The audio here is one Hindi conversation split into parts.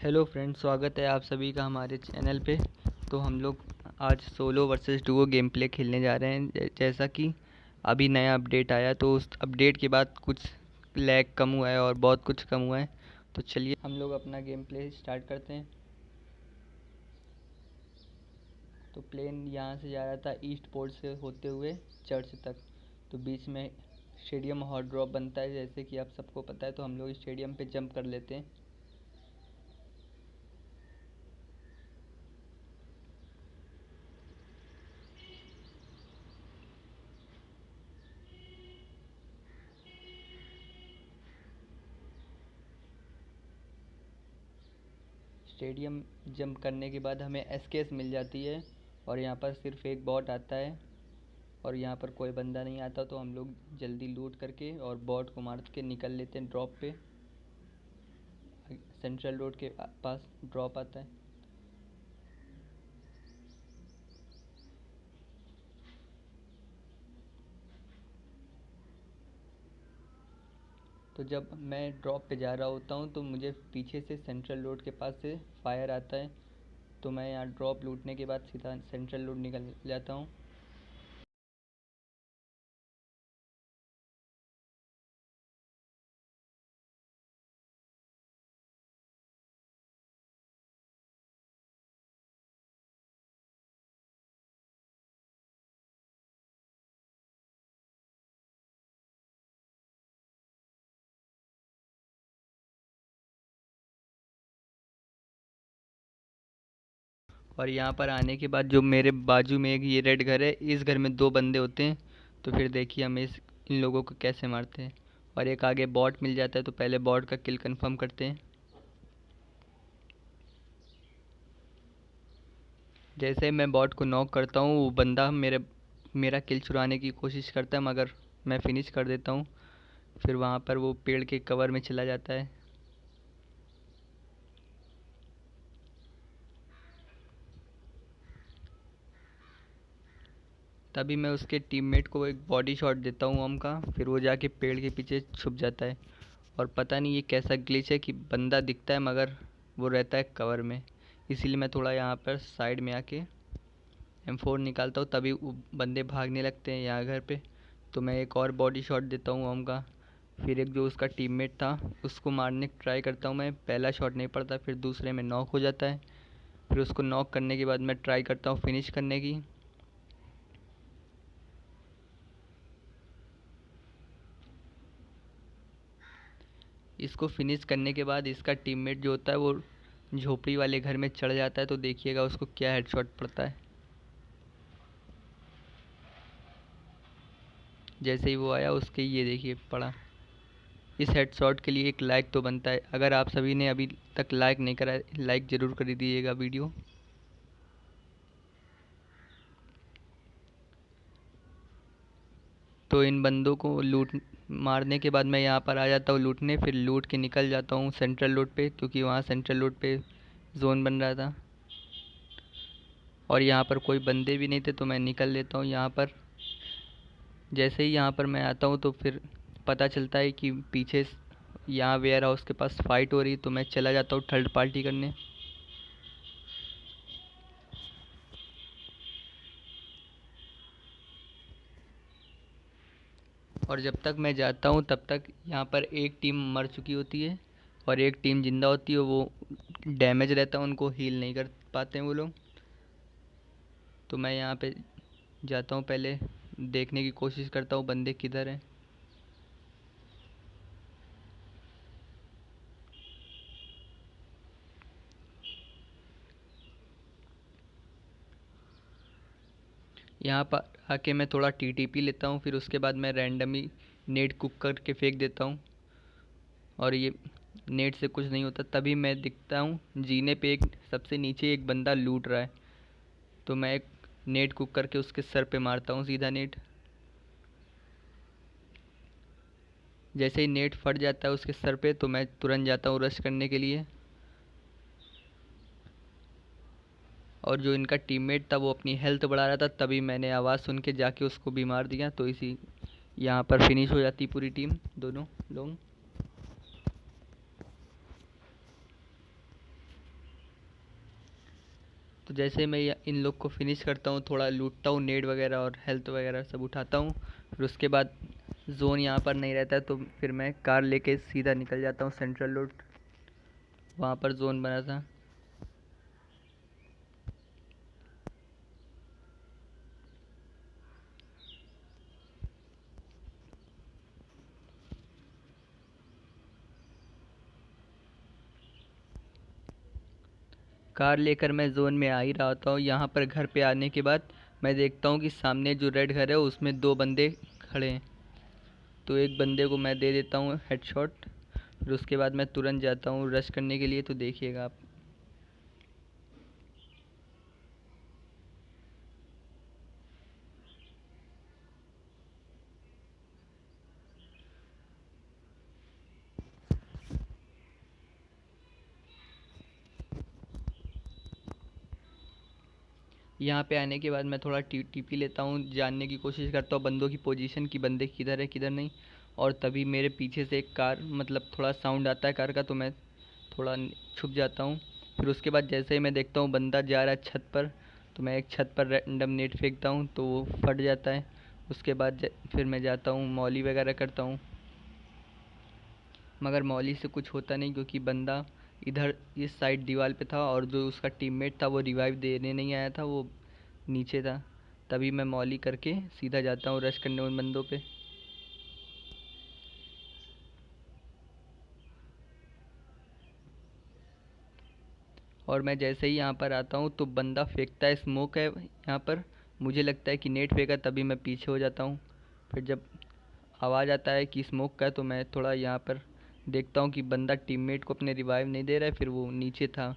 हेलो फ्रेंड्स, स्वागत है आप सभी का हमारे चैनल पे। तो हम लोग आज solo versus Duo game play खेलने जा रहे हैं। जैसा कि अभी नया अपडेट आया, तो उस अपडेट के बाद कुछ लैग कम हुआ है और बहुत कुछ कम हुआ है। तो चलिए हम लोग अपना गेम प्ले स्टार्ट करते हैं। तो प्लेन यहाँ से जा रहा था ईस्ट पोर्ट से होते हुए चर्च तक। तो बीच में स्टेडियम हॉट ड्रॉप बनता है, जैसे कि आप सबको पता है। तो हम लोग स्टेडियम पे जंप कर लेते हैं। स्टेडियम जंप करने के बाद हमें एसकेएस मिल जाती है और यहाँ पर सिर्फ एक बॉट आता है और यहाँ पर कोई बंदा नहीं आता। तो हम लोग जल्दी लूट करके और बॉट को मार के निकल लेते हैं ड्रॉप पे। सेंट्रल रोड के पास ड्रॉप आता है। तो जब मैं ड्रॉप पे जा रहा होता हूँ तो मुझे पीछे से सेंट्रल रोड के पास से फायर आता है। तो मैं यहाँ ड्रॉप लूटने के बाद सीधा सेंट्रल रोड निकल जाता हूँ। और यहाँ पर आने के बाद जो मेरे बाजू में एक ये रेड घर है, इस घर में दो बंदे होते हैं। तो फिर देखिए हम इन लोगों को कैसे मारते हैं। और एक आगे बॉट मिल जाता है, तो पहले बॉट का किल कंफर्म करते हैं। जैसे मैं बॉट को नॉक करता हूँ, वो बंदा मेरा किल चुराने की कोशिश करता है, मगर मैं फिनिश कर देता हूँ। फिर वहाँ पर वो पेड़ के कवर में चला जाता है। तभी मैं उसके टीममेट को एक बॉडी शॉट देता हूँ ओम का। फिर वो जाके पेड़ के पीछे छुप जाता है। और पता नहीं ये कैसा ग्लिच है कि बंदा दिखता है मगर वो रहता है कवर में। इसीलिए मैं थोड़ा यहाँ पर साइड में आके M4 निकालता हूँ, तभी वो बंदे भागने लगते हैं यहाँ घर पे। तो मैं एक और बॉडी शॉट देता हूँ ओम का। फिर एक जो उसका टीममेट था उसको मारने की ट्राई करता हूँ मैं। पहला शॉट नहीं पड़ता, फिर दूसरे में नॉक हो जाता है। फिर उसको नॉक करने के बाद मैं ट्राई करता हूँ फिनिश करने की। इसको फिनिश करने के बाद इसका टीममेट जो होता है वो झोपड़ी वाले घर में चढ़ जाता है। तो देखिएगा उसको क्या हेडशॉट पड़ता है। जैसे ही वो आया उसके ये देखिए पड़ा। इस हेडशॉट के लिए एक लाइक तो बनता है। अगर आप सभी ने अभी तक लाइक नहीं करा है, लाइक ज़रूर कर दीजिएगा वीडियो। तो इन बंदों को लूट मारने के बाद मैं यहाँ पर आ जाता हूँ लूटने। फिर लूट के निकल जाता हूँ सेंट्रल रोड पे, क्योंकि वहाँ सेंट्रल रोड पे जोन बन रहा था और यहाँ पर कोई बंदे भी नहीं थे। तो मैं निकल लेता हूँ यहाँ पर। जैसे ही यहाँ पर मैं आता हूँ तो फिर पता चलता है कि पीछे यहाँ वेयर हाउस के पास फाइट हो रही। तो मैं चला जाता हूँ थर्ड पार्टी करने। और जब तक मैं जाता हूँ तब तक यहाँ पर एक टीम मर चुकी होती है और एक टीम जिंदा होती है। वो डैमेज रहता है, उनको हील नहीं कर पाते हैं वो लोग। तो मैं यहाँ पे जाता हूँ, पहले देखने की कोशिश करता हूँ बंदे किधर हैं। यहाँ पर आके मैं थोड़ा टीटीपी लेता हूँ। फिर उसके बाद मैं रैंडमली नेट कुक करके फेंक देता हूँ और ये नेट से कुछ नहीं होता। तभी मैं दिखता हूँ जीने पे एक सबसे नीचे एक बंदा लूट रहा है। तो मैं एक नेट कुक करके उसके सर पे मारता हूँ सीधा नेट। जैसे ही नेट फट जाता है उसके सर पे, तो मैं तुरंत जाता हूँ रश करने के लिए। और जो इनका टीममेट था वो अपनी हेल्थ बढ़ा रहा था, तभी मैंने आवाज़ सुन के जाके उसको भी मार दिया। तो इसी यहाँ पर फिनिश हो जाती पूरी टीम, दोनों लोग। तो जैसे मैं इन लोग को फिनिश करता हूँ, थोड़ा लूटता हूँ, नेड वगैरह और हेल्थ वगैरह सब उठाता हूँ। फिर उसके बाद जोन यहाँ पर नहीं रहता, तो फिर मैं कार लेके सीधा निकल जाता हूँ सेंट्रल रोड, वहाँ पर जोन बना था। कार लेकर मैं जोन में आ ही रहा होता हूँ। यहाँ पर घर पे आने के बाद मैं देखता हूँ कि सामने जो रेड घर है उसमें दो बंदे खड़े हैं। तो एक बंदे को मैं दे देता हूँ हेडशॉट। फिर उसके बाद मैं तुरंत जाता हूँ रश करने के लिए, तो देखिएगा आप। यहाँ पे आने के बाद मैं थोड़ा टीपी लेता हूँ, जानने की कोशिश करता हूँ बंदों की पोजीशन कि बंदे किधर है किधर नहीं। और तभी मेरे पीछे से एक कार, मतलब थोड़ा साउंड आता है कार का, तो मैं थोड़ा छुप जाता हूँ। फिर उसके बाद जैसे ही मैं देखता हूँ बंदा जा रहा है छत पर, तो मैं एक छत पर रैंडम नेट फेंकता हूँ, तो वो फट जाता है। उसके बाद फिर मैं जाता हूँ मॉली वगैरह करता हूँ, मगर मौली से कुछ होता नहीं, क्योंकि बंदा इधर इस साइड दीवार पे था और जो उसका टीममेट था वो रिवाइव देने नहीं आया था, वो नीचे था। तभी मैं मौली करके सीधा जाता हूँ रश करने उन बंदों पे। और मैं जैसे ही यहाँ पर आता हूँ तो बंदा फेंकता है, स्मोक है यहाँ पर। मुझे लगता है कि नेट फेंका, तभी मैं पीछे हो जाता हूँ। फिर जब आवाज़ आता है कि स्मोक का है, तो मैं थोड़ा यहाँ पर देखता हूँ कि बंदा टीममेट को अपने रिवाइव नहीं दे रहा है, फिर वो नीचे था।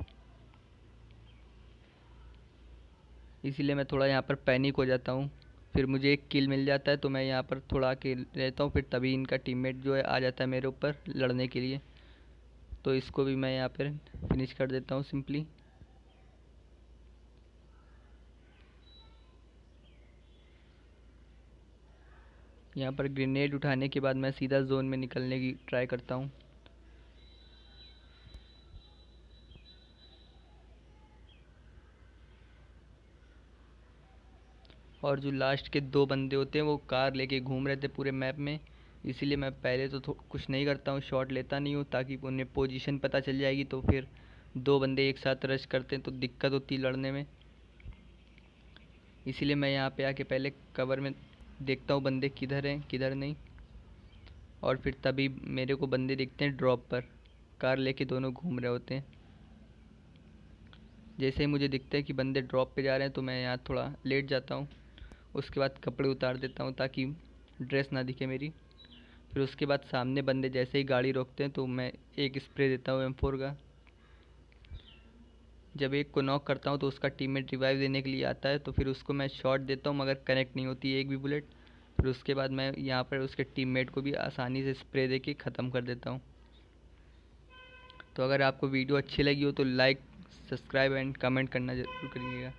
इसीलिए मैं थोड़ा यहाँ पर पैनिक हो जाता हूँ। फिर मुझे एक किल मिल जाता है, तो मैं यहाँ पर थोड़ा अकेले रहता हूँ। फिर तभी इनका टीममेट जो है आ जाता है मेरे ऊपर लड़ने के लिए, तो इसको भी मैं यहाँ पर फिनिश कर देता हूँ सिंपली। यहाँ पर ग्रेनेड उठाने के बाद मैं सीधा जोन में निकलने की ट्राई करता हूँ। और जो लास्ट के दो बंदे होते हैं वो कार लेके घूम रहे थे पूरे मैप में। इसीलिए मैं पहले तो कुछ नहीं करता हूँ, शॉट लेता नहीं हूँ, ताकि उन्हें पोजीशन पता चल जाएगी तो फिर दो बंदे एक साथ रश करते हैं तो दिक्कत होती है लड़ने में। इसीलिए मैं यहाँ पे आके पहले कवर में देखता हूँ बंदे किधर हैं किधर नहीं। और फिर तभी मेरे को बंदे दिखते हैं ड्रॉप पर, कार लेके दोनों घूम रहे होते हैं। जैसे ही मुझे दिखता है कि बंदे ड्रॉप पे जा रहे हैं, तो मैं यहाँ थोड़ा लेट जाता हूँ। उसके बाद कपड़े उतार देता हूँ ताकि ड्रेस ना दिखे मेरी। फिर उसके बाद सामने बंदे जैसे ही गाड़ी रोकते हैं, तो मैं एक स्प्रे देता हूँ M4 का। जब एक को नॉक करता हूँ तो उसका टीममेट रिवाइव देने के लिए आता है, तो फिर उसको मैं शॉट देता हूँ, मगर कनेक्ट नहीं होती एक भी बुलेट। फिर उसके बाद मैं यहाँ पर उसके टीममेट को भी आसानी से स्प्रे दे के ख़त्म कर देता हूँ। तो अगर आपको वीडियो अच्छी लगी हो तो लाइक, सब्सक्राइब एंड कमेंट करना ज़रूर करिएगा।